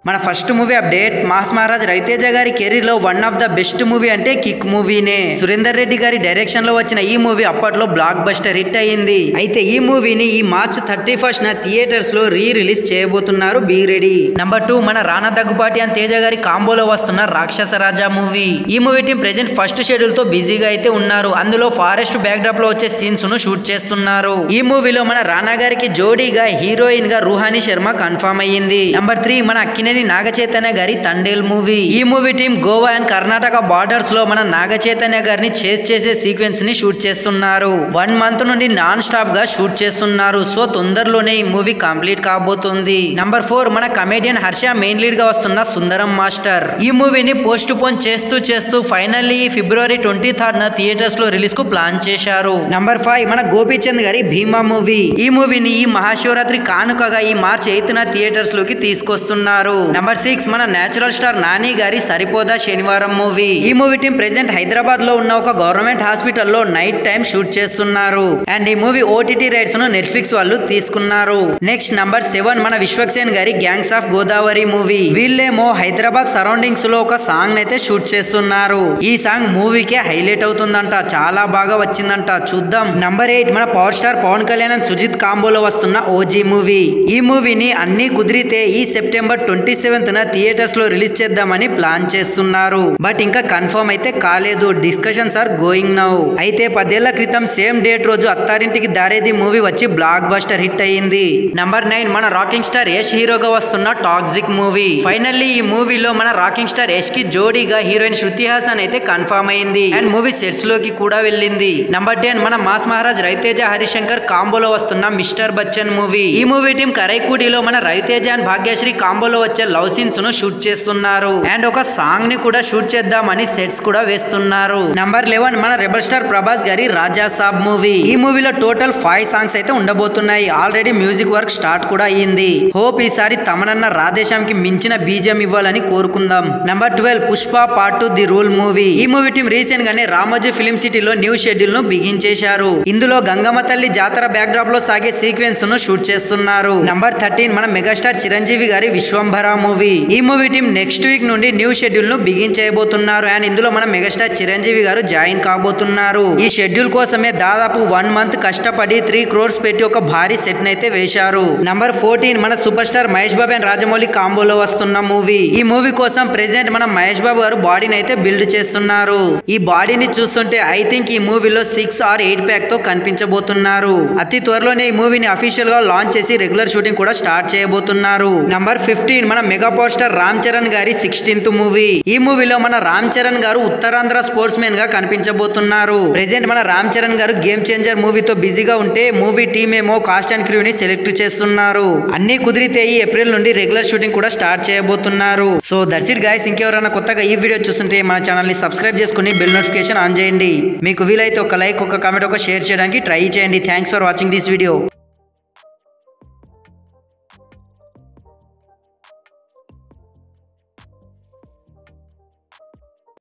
మన first movie update mass Maharaj Ravi Teja గారి career లో one of the best movie అంటే కిక్ మూవీనే. సురేందర్ రెడ్డి గారి డైరెక్షన్ లో వచ్చిన ఈ మూవీ అప్పట్లో బ్లాక్ బస్టర్ హిట్ అయ్యింది. అయితే ఈ మూవీని ఈ మార్చ్ 31st థియేటర్స్ లో రిలీజ్ చేయబోతున్నారు. Be ready. నంబర్ 2 మన రానా దగ్గుపాటి అండ్ తేజ గారి కాంబోలో వస్తున్న రాక్షస రాజా మూవీ. ఈ movie team present first schedule తో బిజీగా అయితే ఉన్నారు. అందులో ఫారెస్ట్ బ్యాక్ డ్రాప్ లో వచ్చే సీన్స్ ను షూట్ చేస్తున్నారు. ఈ మూవీలో మన రానా గారికి జోడీగా హీరోయిన్ గా రుహాని శర్మ కన్ఫర్మ్ అయ్యింది. నంబర్ 3 మన అక్కినేని నాగచైతన్య గారి తండేల్ మూవీ. ఈ movie team Goa and Karnataka borders లో మన నాగచైతన్య గారిని చేజ్ చేసే సీక్వెన్స్ ని షూట్ చేస్తున్నారు. 1 month నుండి నాన్ స్టాప్ గా షూట్ చేస్తున్నారు. సో తొందరలోనే ఈ మూవీ కంప్లీట్ కాబోతుంది. నంబర్ 4 మన కమేడియన్ హర్ష మెయిన్ లీడ్ గా వస్తున్న సుందరం మాస్టర్. ఈ మూవీని పోస్ట్ పోన్ చేస్తూ ఫైనల్లీ ఫిబ్రవరి 23rd థియేటర్స్ లో రిలీజ్ కు ప్లాన్ చేశారు. నంబర్ 5 మన గోపీచంద్ గారి భీమా మూవీ. ఈ మూవీని ఈ మహాశివరాత్రి కానుకగా ఈ మార్చ్ 8th థియేటర్స్ లోకి తీసుకొస్తున్నారు. నంబర్ 6 మన నేచురల్ స్టార్ నాని గారి సరిపోదా శనివారం మూవీ. ఈ మూవీ టీం ప్రెజెంట్ హైదరాబాద్ లో ఉన్న ఒక గవర్నమెంట్ హాస్పిటల్లో నైట్ టైం షూట్ చేస్తున్నారు. అండ్ ఈ మూవీ ఓటీటీ రైట్స్ ను నెట్ఫ్లిక్స్ వాళ్ళు తీసుకున్నారు. నెక్స్ట్ నంబర్ 7 మన విశ్వక్సేన్ గారి గ్యాంగ్స్ ఆఫ్ గోదావరి మూవీ. వీళ్ళేమో హైదరాబాద్ సరౌండింగ్స్ లో ఒక సాంగ్ అయితే షూట్ చేస్తున్నారు. ఈ సాంగ్ మూవీకే హైలైట్ అవుతుందంట. చాలా బాగా వచ్చిందంట. చూద్దాం. నంబర్ 8 మన power star Pawan Kalyan and Sujeeth కాంబోలో వస్తున్న ఓజీ మూవీ. ఈ మూవీని అన్ని కుదిరితే ఈ సెప్టెంబర్ 27th థియేటర్స్ లో రిలీజ్ చేద్దామని ప్లాన్ చేస్తున్నారు. బట్ ఇంకా కన్ఫర్మ్ అయితే కాలేదు. Discussions are going now. అయితే 10 ఏళ్ల క్రితం సేమ్ డేట్ రోజు అత్తారింటికి దారేది మూవీ వచ్చి బ్లాక్ బస్టర్ హిట్ అయ్యింది. నంబర్ 9 మన రాకింగ్ స్టార్ యష్ హీరోగా వస్తున్న టాక్సిక్ మూవీ. ఫైనల్లీ ఈ మూవీలో మన రాకింగ్ స్టార్ యష్ కి జోడీగా హీరోయిన్ శృతి హాసన్ అయితే కన్ఫర్మ్ అయింది. అండ్ మూవీ సెట్స్ లోకి కూడా వెళ్ళింది. నంబర్ 10 మన మాస్ మహారాజ్ రవితేజ హరిశంకర్ కాంబోలో వస్తున్న మిస్టర్ బచ్చన్ మూవీ. ఈ మూవీ టీం కరైకూడిలో మన రవితేజ అండ్ భాగ్యశ్రీ కాంబోలో వచ్చే లవ్ సీన్స్ ను షూట్ చేస్తున్నారు. అండ్ ఒక సాంగ్ ని కూడా షూట్ చేద్దామని సెట్స్ కూడా వేస్తున్నారు. నంబర్ 11 మన రెబల్ స్టార్ ప్రభాస్ గారి రాజా సాబ్ మూవీ. ఈ మూవీలో టోటల్ 5 సాంగ్స్ అయితే ఉండబోతున్నాయి. ఆల్రెడీ మ్యూజిక్ వర్క్ స్టార్ట్ కూడా అయ్యింది. హోప్ ఈసారి తమనన్న రాధేశాంకి మించిన బీజం ఇవ్వాలని కోరుకుందాం. Number 12 Pushpa part 2 the rule movie. ఈ మూవీ టీం రీసెంట్ గానే రామోజీ ఫిలిం సిటీలో న్యూ షెడ్యూల్ ను బిగించేశారు. ఇందులో గంగమ్మ తల్లి జాతర బ్యాక్ డ్రాప్ లో సాగే సీక్వెన్స్ ను షూట్ చేస్తున్నారు. నంబర్ 13 మన మెగాస్టార్ చిరంజీవి గారి విశ్వంభర మూవీ. ఈ మూవీ టీం నెక్స్ట్ వీక్ నుండి న్యూ షెడ్యూల్ ను బిగిన్ చేయబోతున్నారు. అండ్ ఇందులో మన మెగాస్టార్ చిరంజీవి గారు జాయిన్ కాబోతున్నారు. ఈ షెడ్యూల్ కోసమే దాదాపు 1 month కష్టపడి 3 crores పెట్టి ఒక భారీ సెట్ నైతే వేశారు. నంబర్ 14 మన super star Mahesh Babu and Rajamouli కాంబోలో వస్తున్న మూవీ. ఈ మూవీ కోసం ప్రెజెంట్ మన మహేష్ బాబు గారు బాడీని అయితే బిల్డ్ చేస్తున్నారు. ఈ బాడీని చూస్తుంటే ఐ థింక్ ఈ మూవీలో 6 or 8 ప్యాక్ తో కనిపించబోతున్నారు. అతి త్వరలోనే ఈ మూవీని అఫీషియల్ గా లాంచ్ చేసి రెగ్యులర్ షూటింగ్ కూడా స్టార్ట్ చేయబోతున్నారు. నంబర్ 15 మన mega power star Ram Charan గారి 16th మూవీ. ఈ మూవీలో మన రామ్ చరణ్ గారు ఉత్తరాంధ్ర స్పోర్ట్స్ మెన్ గా కనిపించబోతున్నారు. ప్రెజెంట్ మన రామ్ చరణ్ గారు గేమ్ చేంజర్ మూవీతో బిజీగా ఉంటే మూవీ టీమ్ ఏమో కాస్ట్ అండ్ క్రూ ని సెలెక్ట్ చేస్తున్నారు. అన్ని కుదిరితే ఈ ఏప్రిల్ నుండి రెగ్యులర్ షూటింగ్ కూడా స్టార్ట్ చేయబోతున్నారు. So that's it guys. ఇంకెవరైనా కొత్తగా ఈ వీడియో చూస్తుంటే మన ఛానల్ ని సబ్స్క్రైబ్ చేసుకుని బెల్ నోటిఫికేషన్ ఆన్ చేయండి. మీకు వీలైతే ఒక లైక్, ఒక కామెంట్, ఒక షేర్ చేయడానికి ట్రై చేయండి. Thanks for watching this video.